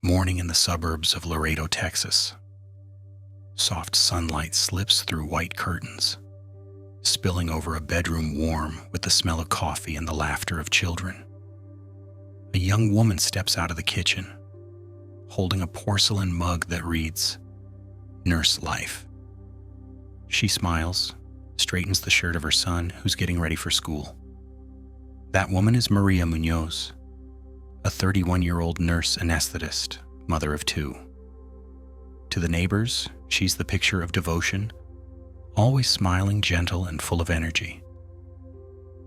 Morning in the suburbs of Laredo, Texas. Soft sunlight slips through white curtains, spilling over a bedroom warm with the smell of coffee and the laughter of children. A young woman steps out of the kitchen, holding a porcelain mug that reads, "Nurse Life." She smiles, straightens the shirt of her son, who's getting ready for school. That woman is Maria Munoz, a 31-year-old nurse anesthetist, mother of 2. To the neighbors, she's the picture of devotion, always smiling, gentle, and full of energy.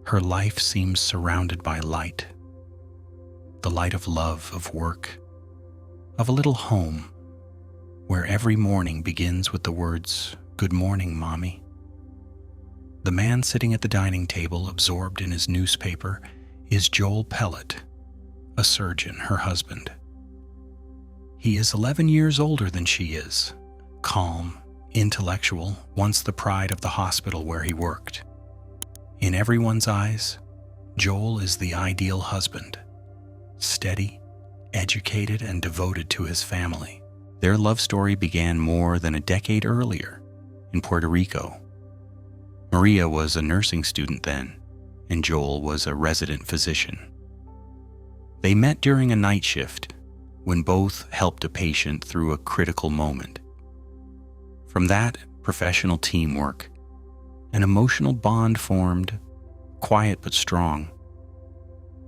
Her life seems surrounded by light, the light of love, of work, of a little home where every morning begins with the words, "Good morning, Mommy." The man sitting at the dining table, absorbed in his newspaper, is Joel Pellet, a surgeon, her husband. He is 11 years older than she is, calm, intellectual, once the pride of the hospital where he worked. In everyone's eyes, Joel is the ideal husband, steady, educated, and devoted to his family. Their love story began more than a decade earlier in Puerto Rico. Maria was a nursing student then, and Joel was a resident physician. They met during a night shift when both helped a patient through a critical moment. From that professional teamwork, an emotional bond formed, quiet but strong.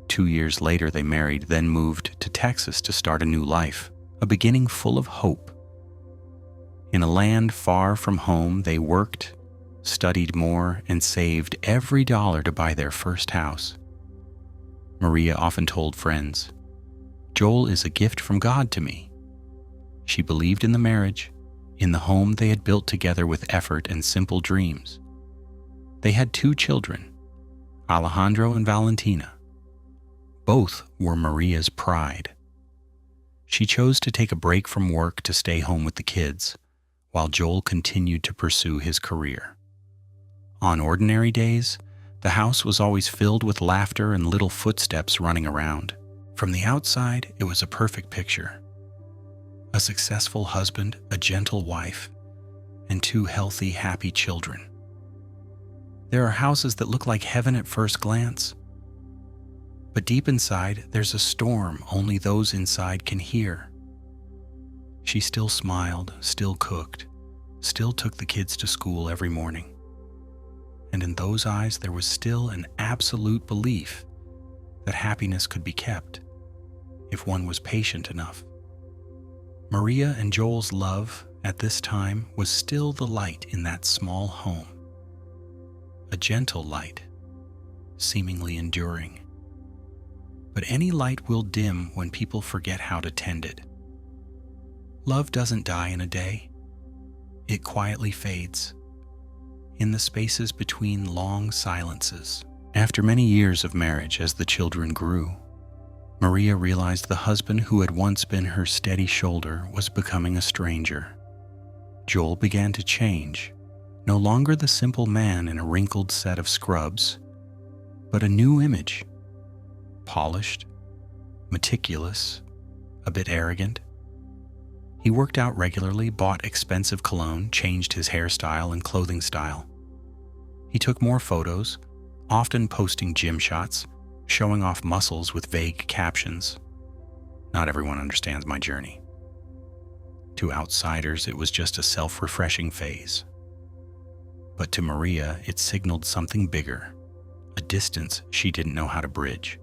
2 years later, they married, then moved to Texas to start a new life, a beginning full of hope. In a land far from home, they worked, studied more, and saved every dollar to buy their first house. Maria often told friends, "Joel is a gift from God to me." She believed in the marriage, in the home they had built together with effort and simple dreams. They had 2 children, Alejandro and Valentina. Both were Maria's pride. She chose to take a break from work to stay home with the kids, while Joel continued to pursue his career. On ordinary days, the house was always filled with laughter and little footsteps running around. From the outside, it was a perfect picture. A successful husband, a gentle wife, and 2 healthy, happy children. There are houses that look like heaven at first glance, but deep inside, there's a storm only those inside can hear. She still smiled, still cooked, still took the kids to school every morning. And in those eyes, there was still an absolute belief that happiness could be kept if one was patient enough. Maria and Joel's love at this time was still the light in that small home. A gentle light, seemingly enduring. But any light will dim when people forget how to tend it. Love doesn't die in a day. It quietly fades in the spaces between long silences. After many years of marriage, as the children grew, Maria realized the husband who had once been her steady shoulder was becoming a stranger. Joel began to change, no longer the simple man in a wrinkled set of scrubs, but a new image. Polished, meticulous, a bit arrogant. He worked out regularly, bought expensive cologne, changed his hairstyle and clothing style. He took more photos, often posting gym shots, showing off muscles with vague captions. Not everyone understands my journey. To outsiders, it was just a self-refreshing phase. But to Maria, it signaled something bigger, a distance she didn't know how to bridge.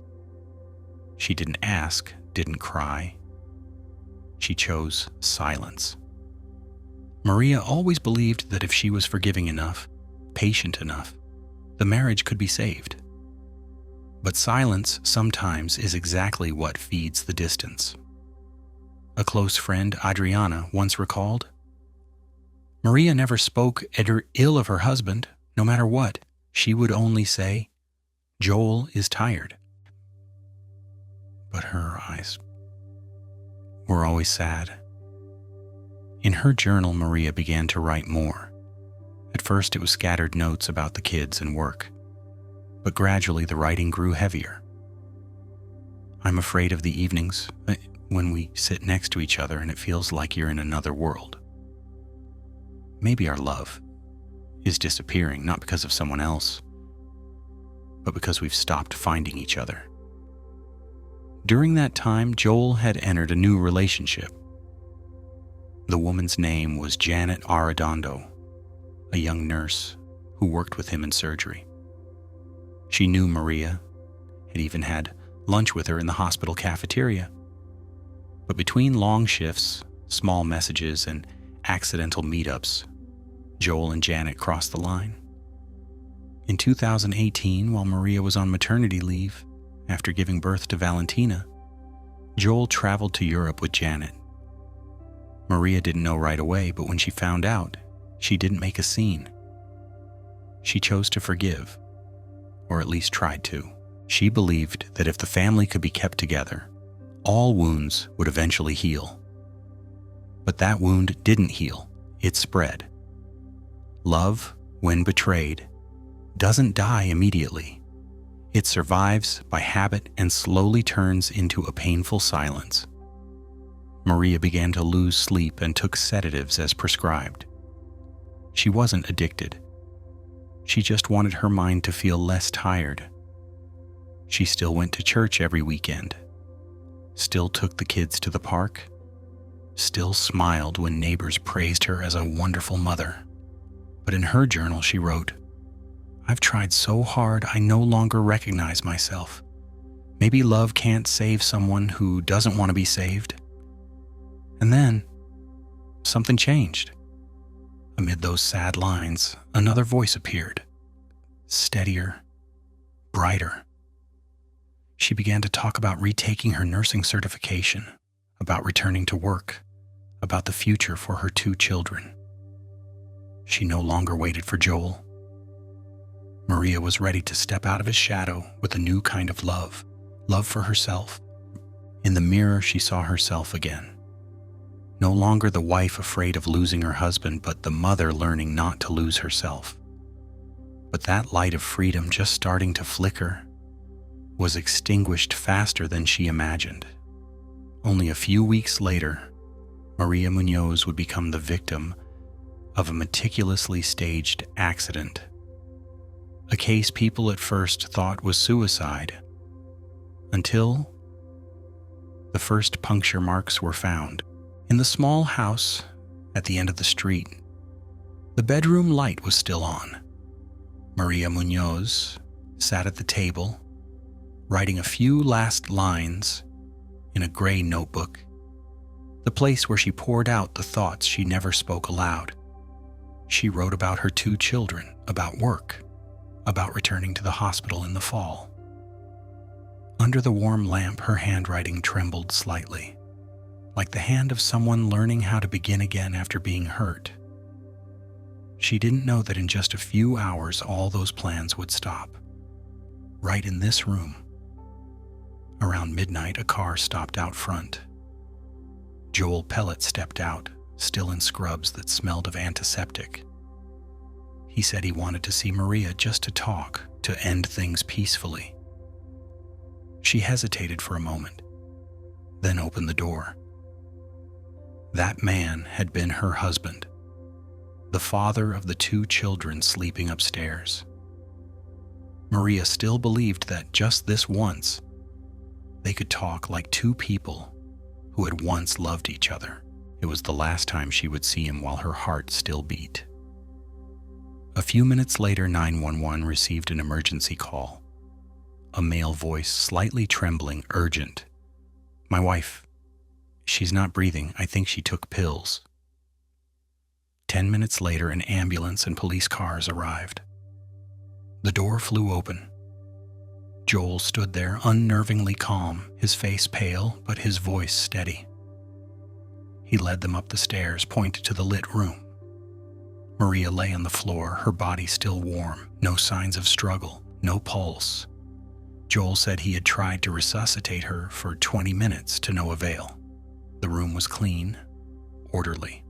She didn't ask, didn't cry. She chose silence. Maria always believed that if she was forgiving enough, patient enough, the marriage could be saved. But silence sometimes is exactly what feeds the distance. A close friend, Adriana, once recalled, Maria never spoke ill of her husband, no matter what. She would only say, "Joel is tired." But her eyes were always sad. In her journal, Maria began to write more. At first, it was scattered notes about the kids and work, but gradually the writing grew heavier. "I'm afraid of the evenings. when we sit next to each other and it feels like you're in another world. Maybe our love is disappearing, not because of someone else, but because we've stopped finding each other. During that time, Joel had entered a new relationship. The woman's name was Janet Arredondo, a young nurse who worked with him in surgery. She knew Maria, had even had lunch with her in the hospital cafeteria. But between long shifts, small messages, and accidental meetups, Joel and Janet crossed the line. In 2018, while Maria was on maternity leave after giving birth to Valentina, Joel traveled to Europe with Janet. Maria didn't know right away, but when she found out, she didn't make a scene. She chose to forgive, or at least tried to. She believed that if the family could be kept together, all wounds would eventually heal. But that wound didn't heal, it spread. Love, when betrayed, doesn't die immediately. It survives by habit and slowly turns into a painful silence. Maria began to lose sleep and took sedatives as prescribed. She wasn't addicted. She just wanted her mind to feel less tired. She still went to church every weekend, still took the kids to the park, still smiled when neighbors praised her as a wonderful mother. But in her journal she wrote, "I've tried so hard I no longer recognize myself. Maybe love can't save someone who doesn't want to be saved." And then, something changed. Amid those sad lines, another voice appeared, steadier, brighter. She began to talk about retaking her nursing certification, about returning to work, about the future for her 2 children. She no longer waited for Joel. Maria was ready to step out of his shadow with a new kind of love for herself. In the mirror, she saw herself again. No longer the wife afraid of losing her husband, but the mother learning not to lose herself. But that light of freedom, just starting to flicker, was extinguished faster than she imagined. Only a few weeks later, Maria Munoz would become the victim of a meticulously staged accident. A case people at first thought was suicide, until the first puncture marks were found. In the small house at the end of the street, the bedroom light was still on. Maria Munoz sat at the table, writing a few last lines in a gray notebook, the place where she poured out the thoughts she never spoke aloud. She wrote about her 2 children, about work, about returning to the hospital in the fall. Under the warm lamp, her handwriting trembled slightly, like the hand of someone learning how to begin again after being hurt. She didn't know that in just a few hours all those plans would stop. Right in this room. Around midnight, a car stopped out front. Joel Pellet stepped out, still in scrubs that smelled of antiseptic. He said he wanted to see Maria just to talk, to end things peacefully. She hesitated for a moment, then opened the door. That man had been her husband, the father of the 2 children sleeping upstairs. Maria still believed that just this once, they could talk like 2 people who had once loved each other. It was the last time she would see him while her heart still beat. A few minutes later, 911 received an emergency call. A male voice, slightly trembling, urgent. "My wife. She's not breathing. I think she took pills." 10 minutes later, an ambulance and police cars arrived. The door flew open. Joel stood there, unnervingly calm, his face pale, but his voice steady. He led them up the stairs, pointed to the lit room. Maria lay on the floor, her body still warm, no signs of struggle, no pulse. Joel said he had tried to resuscitate her for 20 minutes to no avail. The room was clean, orderly.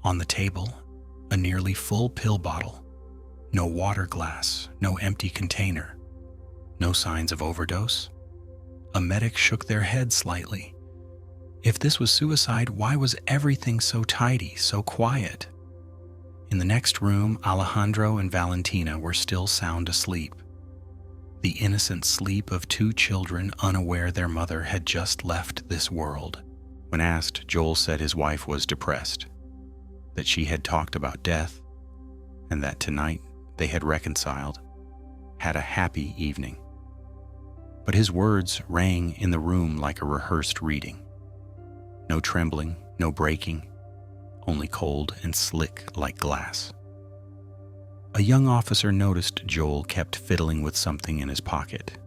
On the table, a nearly full pill bottle. No water glass, no empty container. No signs of overdose. A medic shook their head slightly. If this was suicide, why was everything so tidy, so quiet? In the next room, Alejandro and Valentina were still sound asleep. The innocent sleep of two children unaware their mother had just left this world. When asked, Joel said his wife was depressed, that she had talked about death, and that tonight they had reconciled, had a happy evening. But his words rang in the room like a rehearsed reading. No trembling, no breaking, only cold and slick like glass. A young officer noticed Joel kept fiddling with something in his pocket.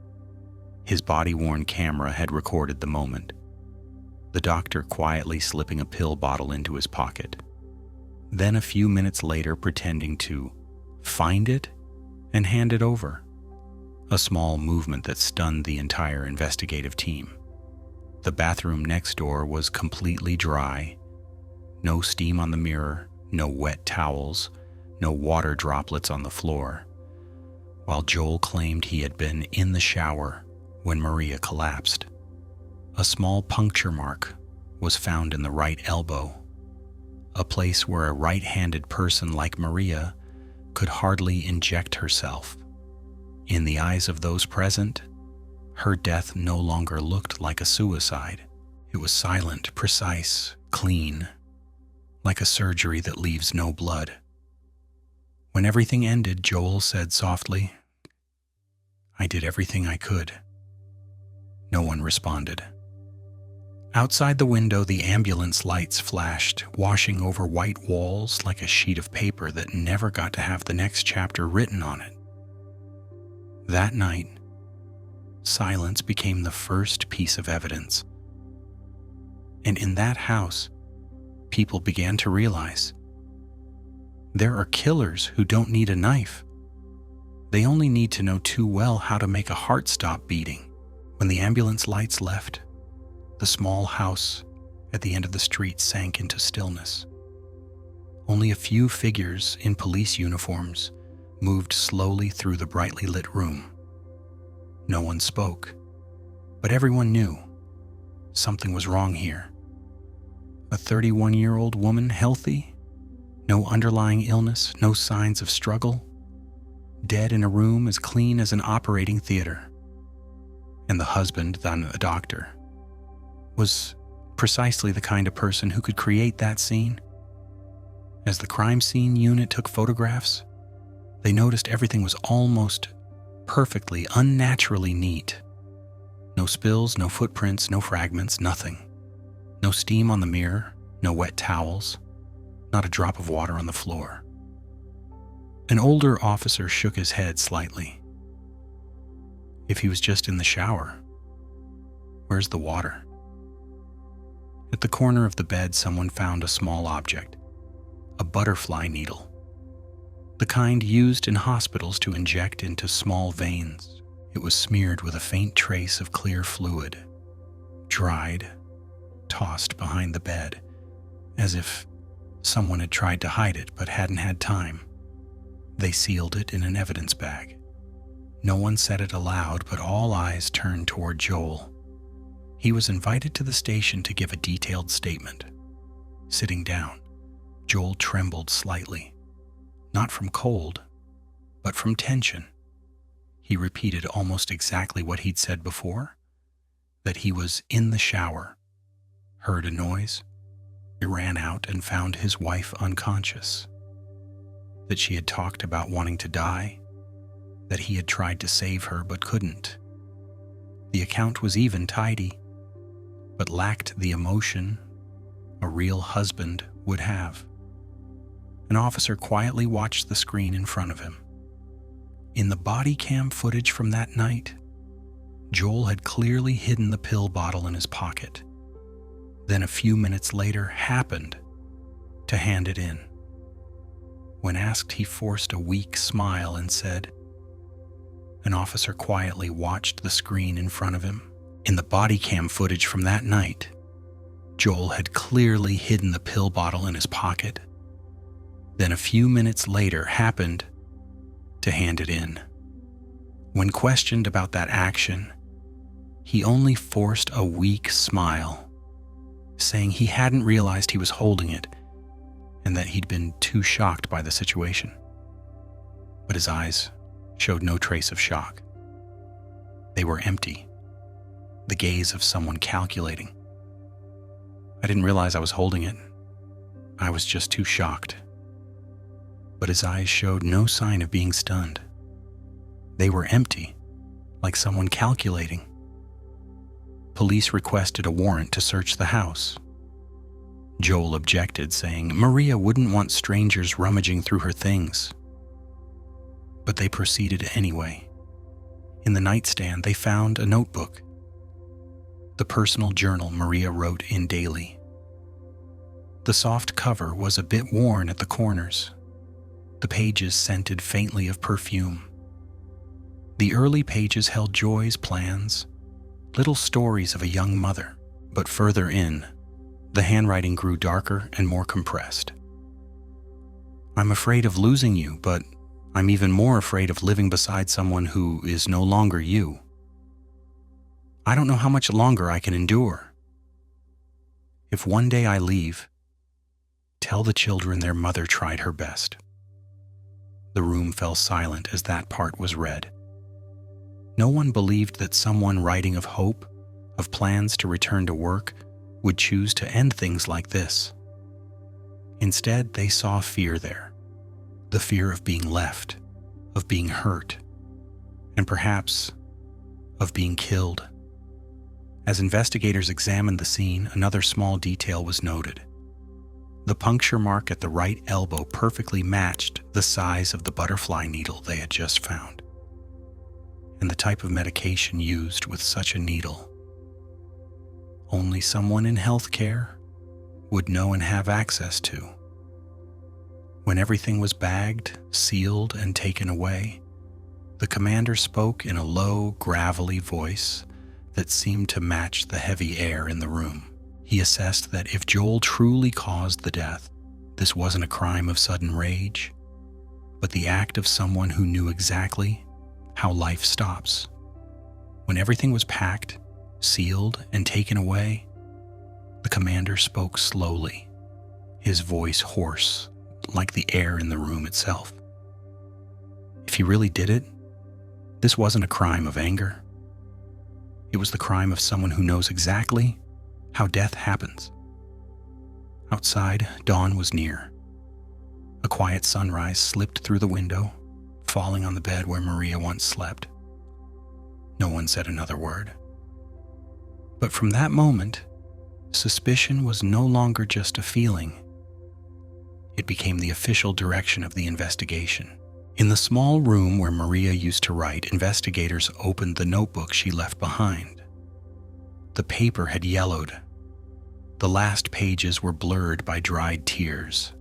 His body-worn camera had recorded the moment. The doctor quietly slipping a pill bottle into his pocket. Then a few minutes later pretending to find it and hand it over. A small movement that stunned the entire investigative team. The bathroom next door was completely dry. No steam on the mirror, no wet towels, no water droplets on the floor, while Joel claimed he had been in the shower when Maria collapsed. A small puncture mark was found in the right elbow, a place where a right-handed person like Maria could hardly inject herself. In the eyes of those present, her death no longer looked like a suicide. It was silent, precise, clean, like a surgery that leaves no blood. When everything ended, Joel said softly, "I did everything I could." No one responded. Outside the window, the ambulance lights flashed, washing over white walls like a sheet of paper that never got to have the next chapter written on it. That night, silence became the first piece of evidence. And in that house, people began to realize there are killers who don't need a knife. They only need to know too well how to make a heart stop beating. When the ambulance lights left, the small house at the end of the street sank into stillness. Only a few figures in police uniforms moved slowly through the brightly lit room. No one spoke, but everyone knew something was wrong here. A 31-year-old woman, healthy, no underlying illness, no signs of struggle, dead in a room as clean as an operating theater. And the husband, then a doctor, was precisely the kind of person who could create that scene. As the crime scene unit took photographs, they noticed everything was almost perfectly, unnaturally neat. No spills, no footprints, no fragments, nothing. No steam on the mirror, no wet towels, not a drop of water on the floor. An older officer shook his head slightly. If he was just in the shower, where's the water? At the corner of the bed, someone found a small object, a butterfly needle, the kind used in hospitals to inject into small veins. It was smeared with a faint trace of clear fluid, dried, tossed behind the bed, as if someone had tried to hide it but hadn't had time. They sealed it in an evidence bag. No one said it aloud, but all eyes turned toward Joel. He was invited to the station to give a detailed statement. Sitting down, Joel trembled slightly, not from cold, but from tension. He repeated almost exactly what he'd said before, that he was in the shower, heard a noise, he ran out and found his wife unconscious, that she had talked about wanting to die, that he had tried to save her but couldn't. The account was even tidy, but lacked the emotion a real husband would have. An officer quietly watched the screen in front of him. In the body cam footage from that night, Joel had clearly hidden the pill bottle in his pocket, then a few minutes later happened to hand it in. When asked, he forced a weak smile and said, an officer quietly watched the screen in front of him. In the body cam footage from that night, Joel had clearly hidden the pill bottle in his pocket, then a few minutes later happened to hand it in. When questioned about that action, he only forced a weak smile, saying he hadn't realized he was holding it and that he'd been too shocked by the situation. But his eyes showed no trace of shock. They were empty, the gaze of someone calculating. I didn't realize I was holding it. I was just too shocked. But his eyes showed no sign of being stunned. They were empty, like someone calculating. Police requested a warrant to search the house. Joel objected, saying Maria wouldn't want strangers rummaging through her things. But they proceeded anyway. In the nightstand, they found a notebook, the personal journal Maria wrote in daily. The soft cover was a bit worn at the corners. The pages scented faintly of perfume. The early pages held Joy's plans, little stories of a young mother, but further in, the handwriting grew darker and more compressed. I'm afraid of losing you, but I'm even more afraid of living beside someone who is no longer you. I don't know how much longer I can endure. If one day I leave, tell the children their mother tried her best. The room fell silent as that part was read. No one believed that someone writing of hope, of plans to return to work, would choose to end things like this. Instead, they saw fear there. The fear of being left, of being hurt, and perhaps of being killed. As investigators examined the scene, another small detail was noted. The puncture mark at the right elbow perfectly matched the size of the butterfly needle they had just found, and the type of medication used with such a needle. Only someone in healthcare would know and have access to. When everything was bagged, sealed, and taken away, the commander spoke in a low, gravelly voice that seemed to match the heavy air in the room. He assessed that if Joel truly caused the death, this wasn't a crime of sudden rage, but the act of someone who knew exactly how life stops. When everything was packed, sealed, and taken away, the commander spoke slowly, his voice hoarse, like the air in the room itself. If he really did it, this wasn't a crime of anger. It was the crime of someone who knows exactly how death happens. Outside, dawn was near. A quiet sunrise slipped through the window, falling on the bed where Maria once slept. No one said another word. But from that moment, suspicion was no longer just a feeling. It became the official direction of the investigation. In the small room where Maria used to write, investigators opened the notebook she left behind. The paper had yellowed. The last pages were blurred by dried tears.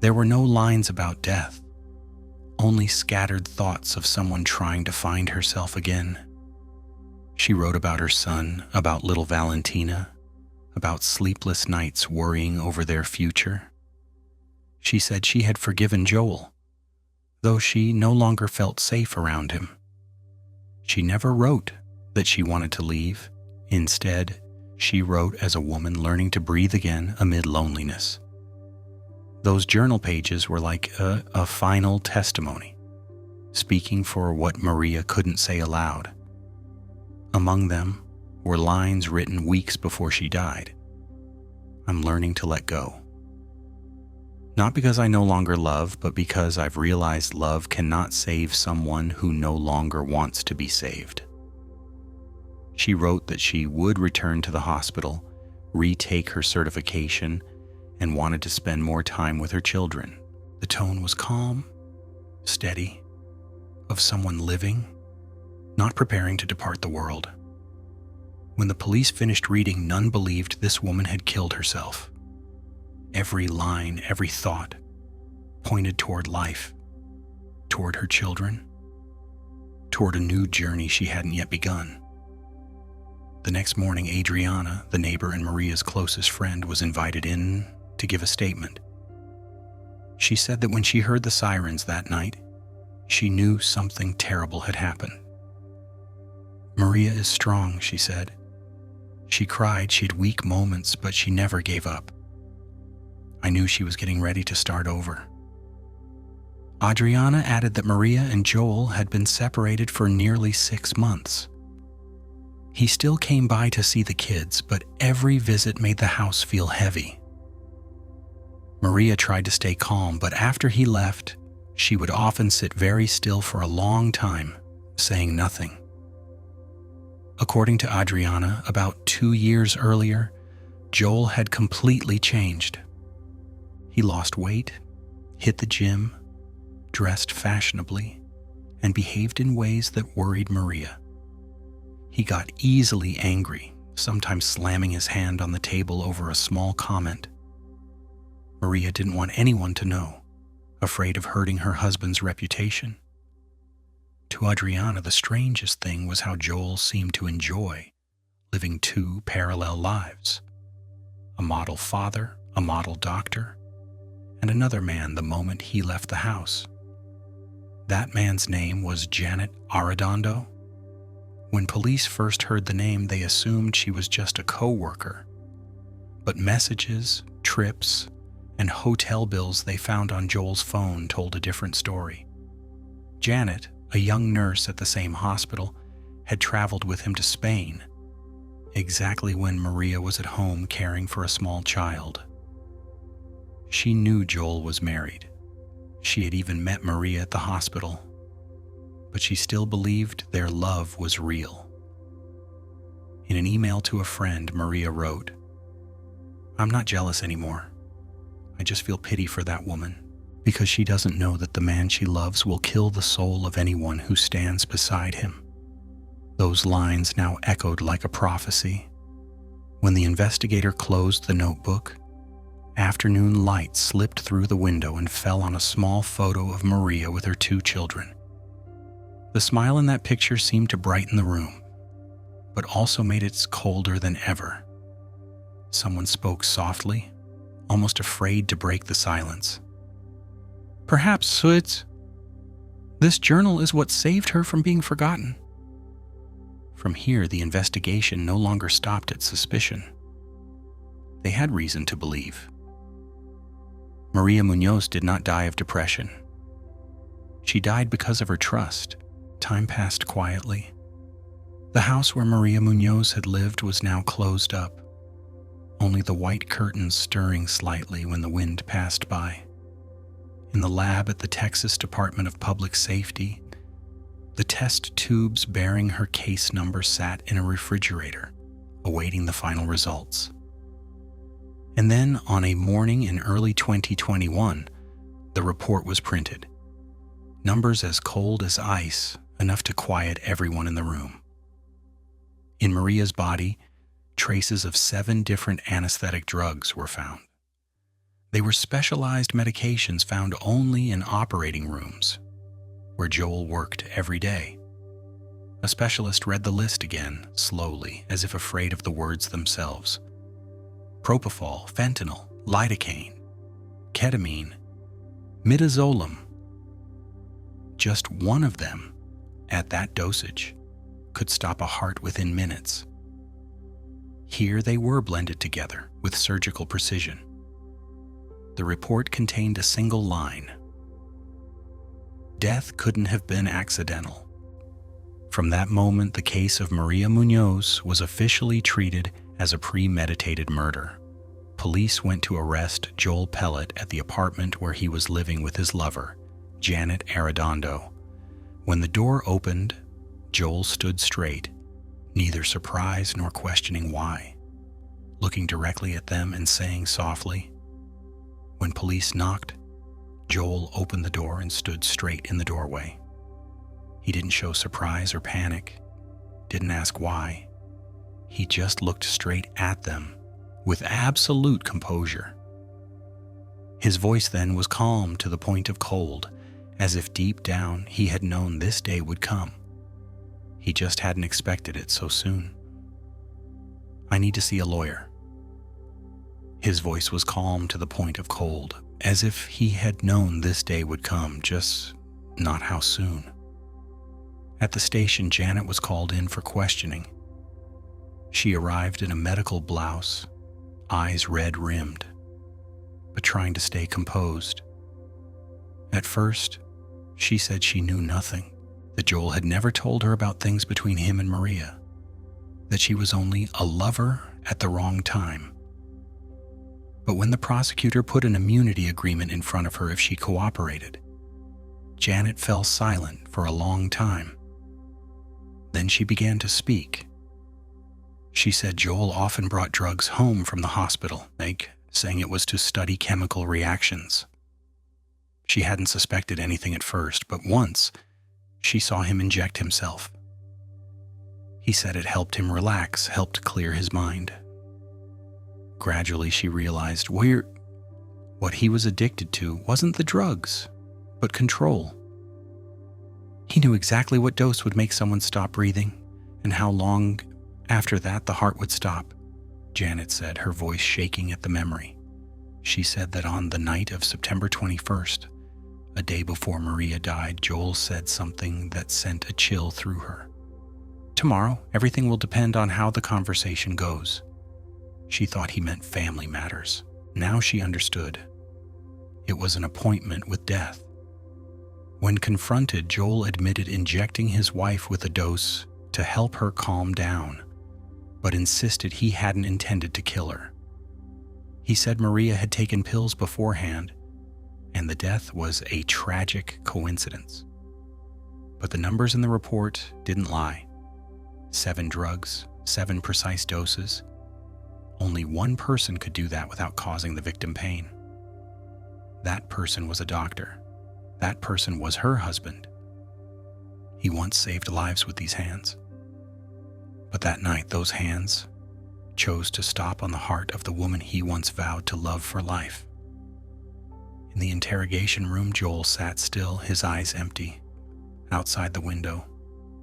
There were no lines about death, only scattered thoughts of someone trying to find herself again. She wrote about her son, about little Valentina, about sleepless nights worrying over their future. She said she had forgiven Joel, though she no longer felt safe around him. She never wrote that she wanted to leave. Instead, she wrote as a woman learning to breathe again amid loneliness. Those journal pages were like a final testimony, speaking for what Maria couldn't say aloud. Among them were lines written weeks before she died. I'm learning to let go. Not because I no longer love, but because I've realized love cannot save someone who no longer wants to be saved. She wrote that she would return to the hospital, retake her certification, and wanted to spend more time with her children. The tone was calm, steady, of someone living, not preparing to depart the world. When the police finished reading, none believed this woman had killed herself. Every line, every thought pointed toward life, toward her children, toward a new journey she hadn't yet begun. The next morning, Adriana, the neighbor and Maria's closest friend, was invited in to give a statement. She said that when she heard the sirens that night, she knew something terrible had happened. Maria is strong, she said. She cried, she had weak moments, but she never gave up. I knew she was getting ready to start over. Adriana added that Maria and Joel had been separated for nearly 6 months. He still came by to see the kids, but every visit made the house feel heavy. Maria tried to stay calm, but after he left, she would often sit very still for a long time, saying nothing. According to Adriana, about 2 years earlier, Joel had completely changed. He lost weight, hit the gym, dressed fashionably, and behaved in ways that worried Maria. He got easily angry, sometimes slamming his hand on the table over a small comment. Maria didn't want anyone to know, afraid of hurting her husband's reputation. To Adriana, the strangest thing was how Joel seemed to enjoy living 2 parallel lives. A model father, a model doctor, and another man the moment he left the house. That man's name was Janet Arredondo. When police first heard the name, they assumed she was just a co-worker. But messages, trips, and hotel bills they found on Joel's phone told a different story. Janet, a young nurse at the same hospital, had traveled with him to Spain, exactly when Maria was at home caring for a small child. She knew Joel was married. She had even met Maria at the hospital, but she still believed their love was real. In an email to a friend, Maria wrote, "I'm not jealous anymore. I just feel pity for that woman, because she doesn't know that the man she loves will kill the soul of anyone who stands beside him." Those lines now echoed like a prophecy. When the investigator closed the notebook, afternoon light slipped through the window and fell on a small photo of Maria with her 2 children. The smile in that picture seemed to brighten the room, but also made it colder than ever. Someone spoke softly, almost afraid to break the silence. "Perhaps this journal is what saved her from being forgotten." From here, the investigation no longer stopped at suspicion. They had reason to believe. Maria Munoz did not die of depression. She died because of her trust. Time passed quietly. The house where Maria Munoz had lived was now closed up, only the white curtains stirring slightly when the wind passed by. In the lab at the Texas Department of Public Safety, the test tubes bearing her case number sat in a refrigerator, awaiting the final results. And then, on a morning in early 2021, the report was printed. Numbers as cold as ice, enough to quiet everyone in the room. In Maria's body, traces of 7 different anesthetic drugs were found. They were specialized medications found only in operating rooms, where Joel worked every day. A specialist read the list again, slowly, as if afraid of the words themselves. Propofol, fentanyl, lidocaine, ketamine, midazolam. Just one of them, at that dosage, could stop a heart within minutes. Here they were blended together with surgical precision. The report contained a single line: "Death couldn't have been accidental." From that moment, the case of Maria Munoz was officially treated as a premeditated murder. Police went to arrest Joel Pellet at the apartment where he was living with his lover, Janet Arredondo. When the door opened, Joel stood straight, neither surprised nor questioning why, looking directly at them and saying softly. When police knocked, Joel opened the door and stood straight in the doorway. He didn't show surprise or panic, didn't ask why. He just looked straight at them with absolute composure. His voice then was calm to the point of cold, as if deep down he had known this day would come. He just hadn't expected it so soon. "I need to see a lawyer." His voice was calm to the point of cold, as if he had known this day would come, just not how soon. At the station, Janet was called in for questioning. She arrived in a medical blouse, eyes red-rimmed, but trying to stay composed. At first, she said she knew nothing, that Joel had never told her about things between him and Maria, that she was only a lover at the wrong time. But when the prosecutor put an immunity agreement in front of her if she cooperated, Janet fell silent for a long time. Then she began to speak. She said Joel often brought drugs home from the hospital, saying it was to study chemical reactions. She hadn't suspected anything at first, but once she saw him inject himself. He said it helped him relax, helped clear his mind. Gradually, she realized what he was addicted to wasn't the drugs, but control. He knew exactly what dose would make someone stop breathing and how long after that the heart would stop, Janet said, her voice shaking at the memory. She said that on the night of September 21st, a day before Maria died, Joel said something that sent a chill through her. Tomorrow, everything will depend on how the conversation goes. She thought he meant family matters. Now she understood. It was an appointment with death. When confronted, Joel admitted injecting his wife with a dose to help her calm down, but insisted he hadn't intended to kill her. He said Maria had taken pills beforehand, and the death was a tragic coincidence. But the numbers in the report didn't lie. 7 drugs, 7 precise doses. Only one person could do that without causing the victim pain. That person was a doctor. That person was her husband. He once saved lives with these hands. But that night, those hands chose to stop on the heart of the woman he once vowed to love for life. In the interrogation room, Joel sat still, his eyes empty. Outside the window,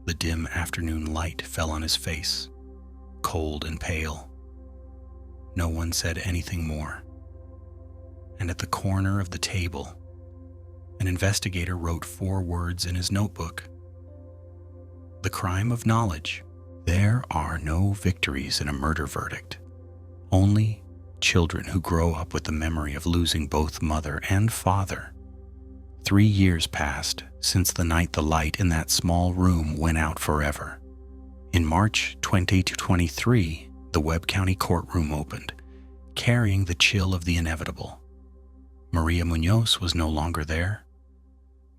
the dim afternoon light fell on his face, cold and pale. No one said anything more. And at the corner of the table, an investigator wrote 4 words in his notebook. The crime of knowledge. There are no victories in a murder verdict. Only children who grow up with the memory of losing both mother and father. 3 years passed since the night the light in that small room went out forever. In March 2023, the Webb County courtroom opened, carrying the chill of the inevitable. Maria Munoz was no longer there,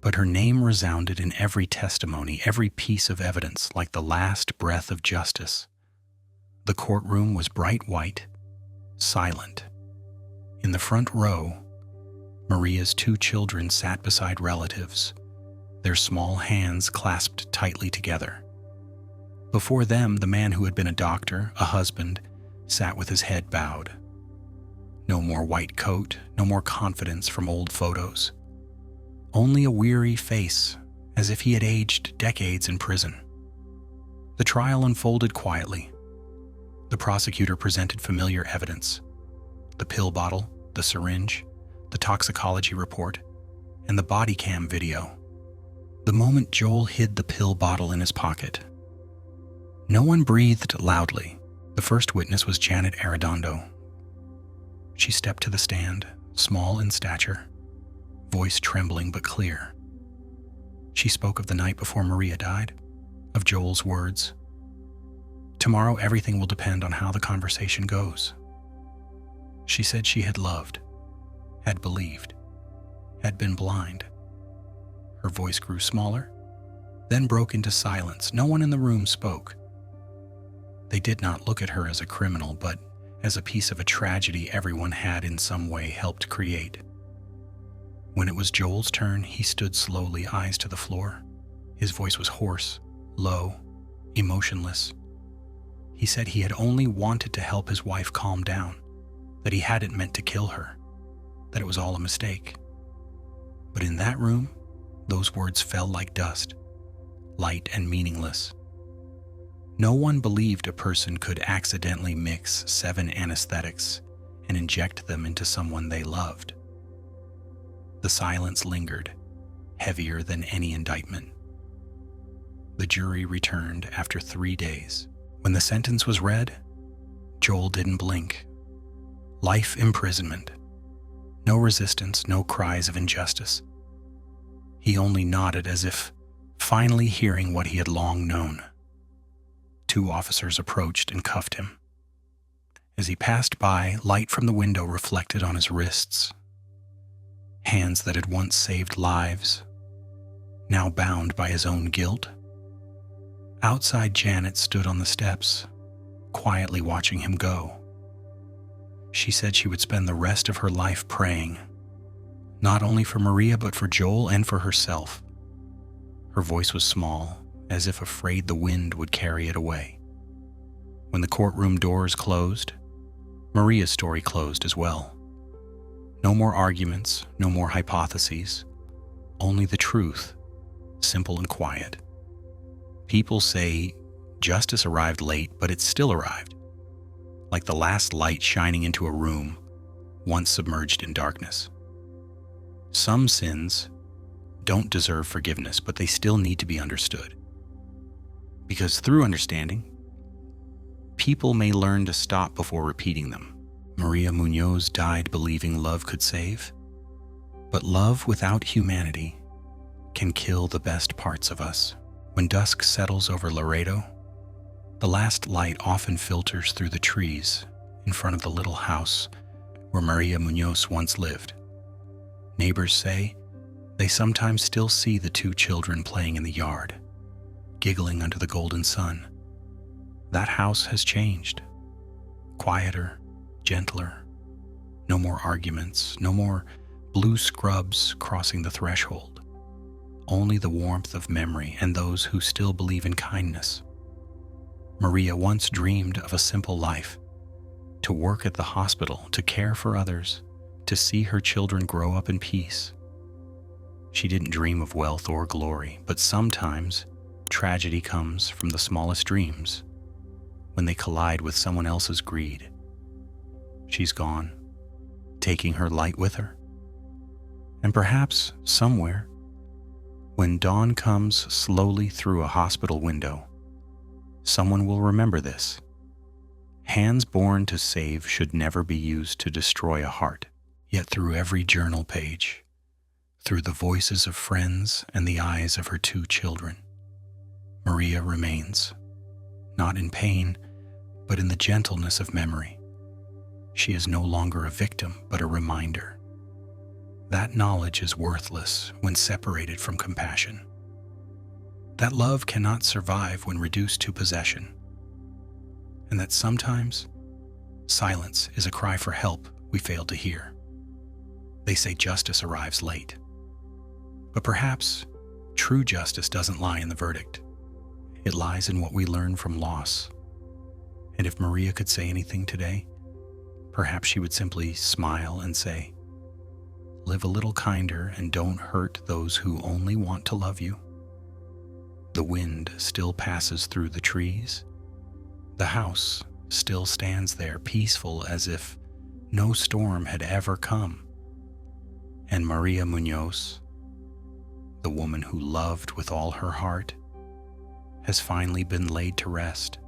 but her name resounded in every testimony, every piece of evidence, like the last breath of justice. The courtroom was bright white, silent. In the front row, Maria's 2 children sat beside relatives, their small hands clasped tightly together. Before them, the man who had been a doctor, a husband, sat with his head bowed. No more white coat, no more confidence from old photos. Only a weary face, as if he had aged decades in prison. The trial unfolded quietly. The prosecutor presented familiar evidence: the pill bottle, the syringe, the toxicology report, and the body cam video. The moment Joel hid the pill bottle in his pocket, no one breathed loudly. The first witness was Janet Arredondo. She stepped to the stand, small in stature, voice trembling but clear. She spoke of the night before Maria died, of Joel's words. Tomorrow everything will depend on how the conversation goes. She said she had loved, had believed, had been blind. Her voice grew smaller, then broke into silence. No one in the room spoke. They did not look at her as a criminal, but as a piece of a tragedy everyone had in some way helped create. When it was Joel's turn, he stood slowly, eyes to the floor. His voice was hoarse, low, emotionless. He said he had only wanted to help his wife calm down, that he hadn't meant to kill her, that it was all a mistake. But in that room, those words fell like dust, light and meaningless. No one believed a person could accidentally mix 7 anesthetics and inject them into someone they loved. The silence lingered, heavier than any indictment. The jury returned after 3 days. When the sentence was read, Joel didn't blink. Life imprisonment. No resistance, no cries of injustice. He only nodded as if finally hearing what he had long known. 2 officers approached and cuffed him. As he passed by, light from the window reflected on his wrists. Hands that had once saved lives, now bound by his own guilt. Outside, Janet stood on the steps, quietly watching him go. She said she would spend the rest of her life praying, not only for Maria but for Joel and for herself. Her voice was small, as if afraid the wind would carry it away. When the courtroom doors closed, Maria's story closed as well. No more arguments, no more hypotheses, only the truth, simple and quiet. People say justice arrived late, but it still arrived, like the last light shining into a room once submerged in darkness. Some sins don't deserve forgiveness, but they still need to be understood. Because through understanding, people may learn to stop before repeating them. Maria Munoz died believing love could save, but love without humanity can kill the best parts of us. When dusk settles over Laredo, the last light often filters through the trees in front of the little house where Maria Munoz once lived. Neighbors say they sometimes still see the 2 children playing in the yard, giggling under the golden sun. That house has changed. Quieter, gentler. No more arguments, no more blue scrubs crossing the threshold. Only the warmth of memory and those who still believe in kindness. Maria once dreamed of a simple life, to work at the hospital, to care for others, to see her children grow up in peace. She didn't dream of wealth or glory, but sometimes tragedy comes from the smallest dreams, when they collide with someone else's greed. She's gone, taking her light with her. And perhaps somewhere, when dawn comes slowly through a hospital window, someone will remember this. Hands born to save should never be used to destroy a heart. Yet through every journal page, through the voices of friends and the eyes of her 2 children, Maria remains, not in pain, but in the gentleness of memory. She is no longer a victim, but a reminder. That knowledge is worthless when separated from compassion. That love cannot survive when reduced to possession. And that sometimes silence is a cry for help we failed to hear. They say justice arrives late. But perhaps true justice doesn't lie in the verdict. It lies in what we learn from loss. And if Maria could say anything today, perhaps she would simply smile and say, "Live a little kinder and don't hurt those who only want to love you." The wind still passes through the trees. The house still stands there, peaceful as if no storm had ever come. And Maria Munoz, the woman who loved with all her heart, has finally been laid to rest.